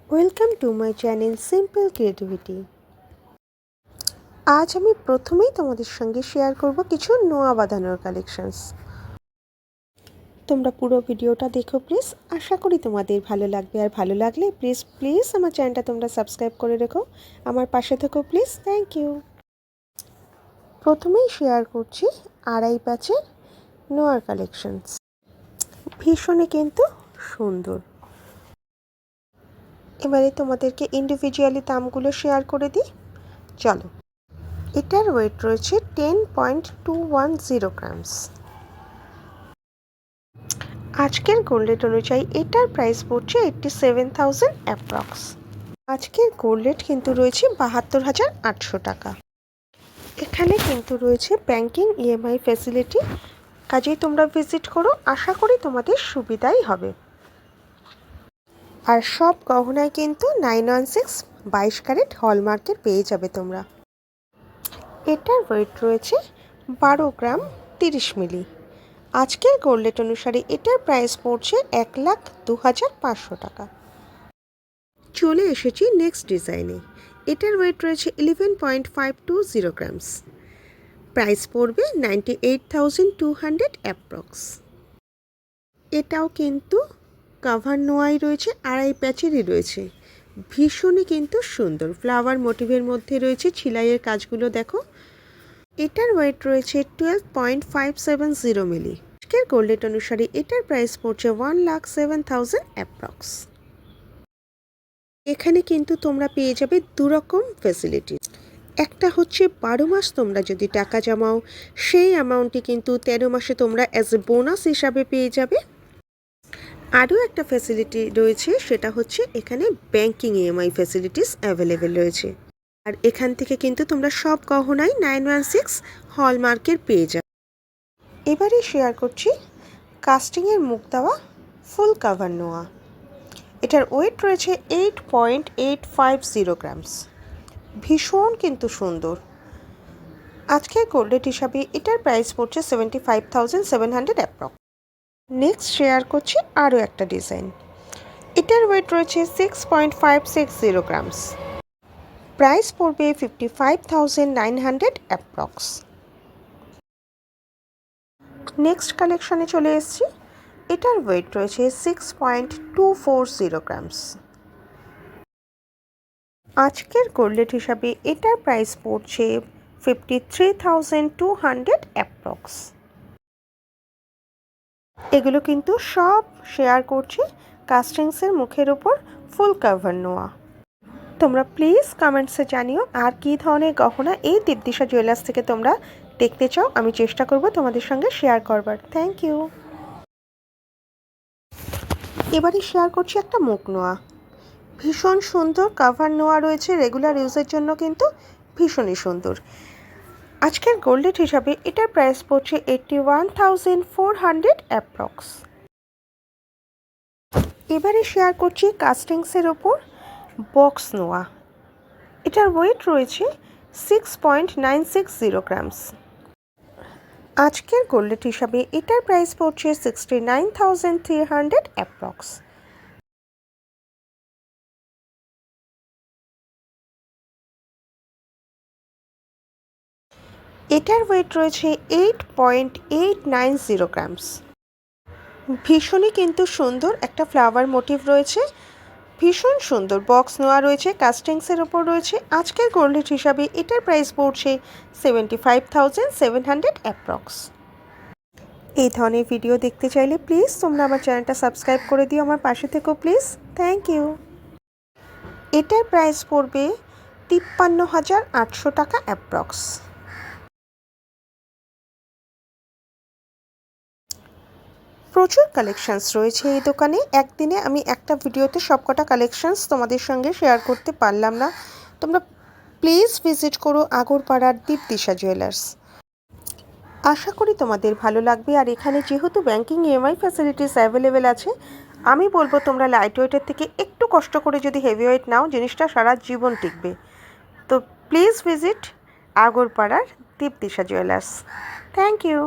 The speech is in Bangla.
Welcome to my channel simple creativity. আজ আমি প্রথমেই তোমাদের সঙ্গে শেয়ার করব কিছু নোয়া বাঁধানোর কালেকশনস। তোমরা পুরো ভিডিওটা দেখো প্লিজ, আশা করি তোমাদের ভালো লাগবে। আর ভালো লাগলে প্লিজ আমার চ্যানেলটা তোমরা সাবস্ক্রাইব করে রেখো, আমার পাশে থেকো প্লিজ। Thank you. প্রথমেই শেয়ার করছি আড়াই প্যাচের নোয়ার কালেকশনস। ভীষণই কিন্তু সুন্দর। এবারে তোমাদেরকে ইন্ডিভিজুয়ালি দামগুলো শেয়ার করে দিই, চলো। এটার ওয়েট রয়েছে 10.210 গ্রামস। আজকের গোল্ড রেট অনুযায়ী এটার প্রাইস পড়ছে 87,000 অ্যাপ্রক্স। আজকের গোল্ড রেট কিন্তু রয়েছে 72,800 টাকা। এখানে কিন্তু রয়েছে ব্যাংকিং ইএমআই ফ্যাসিলিটি, কাজেই তোমরা ভিজিট করো, আশা করি তোমাদের সুবিধাই হবে। আর সব গহনায় কিন্তু 916 22 ক্যারেট হলমার্কের পেয়ে যাবে তোমরা। এটার ওয়েট রয়েছে 12 গ্রাম 30 মিলি। আজকের গোল্ড রেট অনুসারে এটার প্রাইস পড়ছে 1,02,500 টাকা। চলে এসেছি নেক্সট ডিজাইনে। এটার ওয়েট রয়েছে 11.520 গ্রামস। প্রাইস পড়বে 98,200 অ্যাপ্রক্স। এটাও কিন্তু কাভার নোয়াই রয়েছে, আড়াই প্যাচেরই রয়েছে। ভীষণই কিন্তু সুন্দর, ফ্লাওয়ার মোটিভের মধ্যে রয়েছে ছিলাইয়ের কাজগুলো দেখো। এটার ওয়েট রয়েছে 12.570 মিলি। আজকের গোল্ড রেট অনুসারে এটার প্রাইস পড়ছে 1,07,000 অ্যাপ্রক্স। এখানে কিন্তু তোমরা পেয়ে যাবে দুরকম ফ্যাসিলিটি। একটা হচ্ছে 12 মাস তোমরা যদি টাকা জমাও, সেই অ্যামাউন্টটি কিন্তু 13 মাসে তোমরা অ্যাজ এ বোনাস হিসাবে পেয়ে যাবে। আরও একটা ফ্যাসিলিটি রয়েছে, সেটা হচ্ছে এখানে ব্যাংকিং ইএমআই ফ্যাসিলিটিস অ্যাভেলেবেল রয়েছে। আর এখান থেকে কিন্তু তোমরা সব গহনাই 916 হলমার্কের পেয়ে যাবে। এবারে শেয়ার করছি কাস্টিংয়ের মুখ দেওয়া ফুল কাভার নোয়া। এটার ওয়েট রয়েছে 8.850 গ্রামস। ভীষণ কিন্তু সুন্দর। আজকের গোল্ড রেট হিসাবে এটার প্রাইস পড়ছে 75,700 অ্যাপ্রক্স। নেক্সট শেয়ার করছি আরও একটা ডিজাইন। এটার ওয়েট রয়েছে 6.560 গ্রামস। প্রাইস পড়বে 55,900 অ্যাপ্রক্স। নেক্সট কালেকশনে চলে এসেছি। এটার ওয়েট রয়েছে 6.240 গ্রামস। আজকের গোল্ড রেট হিসাবে এটার প্রাইস পড়ছে 53,200 অ্যাপ্রক্স। এগুলো কিন্তু সব শেয়ার করছি কাস্টিংসের মুখের ওপর ফুল কাভার নোয়া। তোমরা প্লিজ কমেন্টসে জানিও আর কী ধরনের গহনা এই দীপদিশা জুয়েলার্স থেকে তোমরা দেখতে চাও, আমি চেষ্টা করব তোমাদের সঙ্গে শেয়ার করবার। Thank you. এবারে শেয়ার করছি একটা মুখ নোয়া। ভীষণ সুন্দর কাভার নোয়া রয়েছে, রেগুলার ইউজের জন্য কিন্তু ভীষণই সুন্দর। আজকের গোল্ড রেট হিসাবে এটার প্রাইস পড়ছে 81,400 অ্যাপ্রক্স। এবারে শেয়ার করছি কাস্টিংসের ওপর বক্স নোয়া। এটার ওয়েট রয়েছে 6.960 গ্রামস। আজকের গোল্ড রেট হিসাবে এটার প্রাইস পড়ছে 69,300 অ্যাপ্রক্স। এটার ওয়েট রয়েছে 8.890 গ্রামস। ভীষণই কিন্তু সুন্দর, একটা ফ্লাওয়ার মোটিভ রয়েছে, ভীষণ সুন্দর। বক্স নোয়া রয়েছে, কাস্টিংসের ওপর রয়েছে। আজকের গোল্ড রেট হিসাবে এটার প্রাইস পড়ছে 75,700 অ্যাপ্রক্স। এই ধরনের ভিডিও দেখতে চাইলে প্লিজ তোমরা আমার চ্যানেলটা সাবস্ক্রাইব করে দিও, আমার পাশে থেকো প্লিজ। Thank you. এটার প্রাইস পড়বে 53,800 টাকা অ্যাপ্রক্স। প্রচুর কালেকশানস রয়েছে এই দোকানে। একদিনে আমি একটা ভিডিওতে সবকটা কালেকশানস তোমাদের সঙ্গে শেয়ার করতে পারলাম না। তোমরা প্লিজ ভিজিট করো আগরপাড়ার দীপদিশা জুয়েলার্স। আশা করি তোমাদের ভালো লাগবে। আর এখানে যেহেতু ব্যাংকিং ইএমআই ফ্যাসিলিটিস অ্যাভেলেবেল আছে, আমি বলবো তোমরা লাইট ওয়েটের থেকে একটু কষ্ট করে যদি হেভি ওয়েট নাও, জিনিসটা সারা জীবন টিকবে। তো প্লিজ ভিজিট আগরপাড়ার দীপদিশা জুয়েলার্স। Thank you.